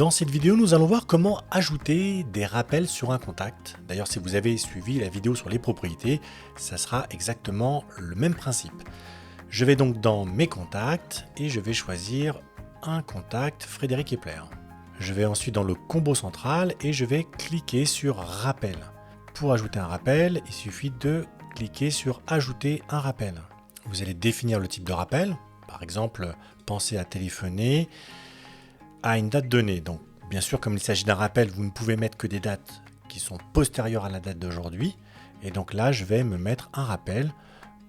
Dans cette vidéo, nous allons voir comment ajouter des rappels sur un contact. D'ailleurs, si vous avez suivi la vidéo sur les propriétés, ça sera exactement le même principe. Je vais donc dans mes contacts et je vais choisir un contact, Frédéric Epler. Je vais ensuite dans le combo central et je vais cliquer sur rappel. Pour ajouter un rappel, il suffit de cliquer sur ajouter un rappel. Vous allez définir le type de rappel. Par exemple, pensez à téléphoner à une date donnée. Donc, bien sûr, comme il s'agit d'un rappel, vous ne pouvez mettre que des dates qui sont postérieures à la date d'aujourd'hui. Et donc là, je vais me mettre un rappel,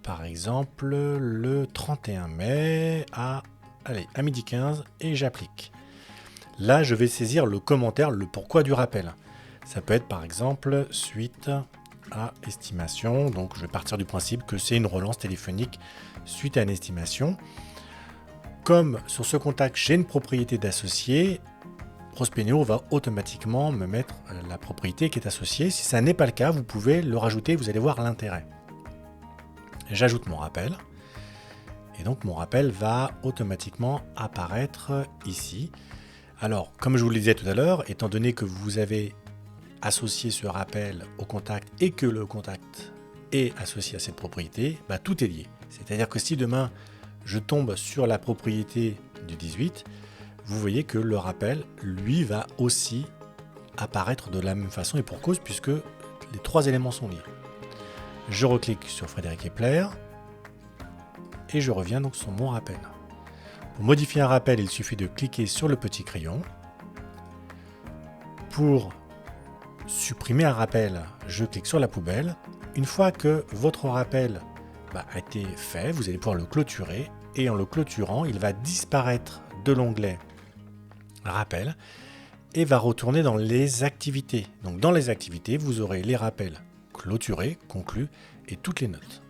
par exemple, le 31 mai à 12h15 et j'applique. Là, je vais saisir le commentaire, le pourquoi du rappel. Ça peut être, par exemple, suite à estimation. Donc, je vais partir du principe que c'est une relance téléphonique suite à une estimation. Comme sur ce contact, j'ai une propriété d'associé, Prospénéo va automatiquement me mettre la propriété qui est associée. Si ça n'est pas le cas, vous pouvez le rajouter, vous allez voir l'intérêt. J'ajoute mon rappel. Et donc mon rappel va automatiquement apparaître ici. Alors, comme je vous le disais tout à l'heure, étant donné que vous avez associé ce rappel au contact et que le contact est associé à cette propriété, tout est lié. C'est-à-dire que si demain, je tombe sur la propriété du 18, vous voyez que le rappel, lui, va aussi apparaître de la même façon et pour cause puisque les trois éléments sont liés. Je reclique sur Frédéric Epler et je reviens donc sur mon rappel. Pour modifier un rappel, il suffit de cliquer sur le petit crayon. Pour supprimer un rappel, je clique sur la poubelle. Une fois que votre rappel a été fait, vous allez pouvoir le clôturer et en le clôturant, il va disparaître de l'onglet rappel et va retourner dans les activités. Donc dans les activités, vous aurez les rappels clôturés, conclus et toutes les notes.